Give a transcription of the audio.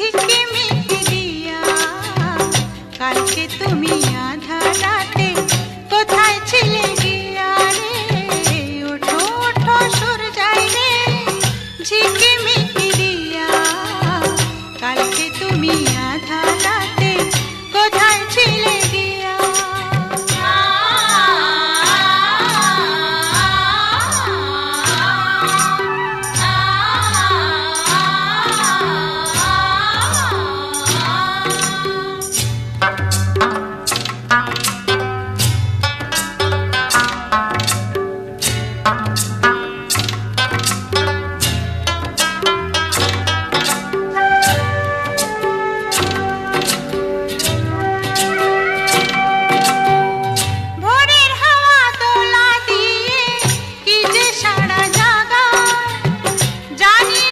ঝিকিমিকি দিয়া কালকে তুমি আধা রাতে কোথায় ছিলে গিয়া রে? ওঠো ওঠো সুর যাই রে ঝিকিমিকি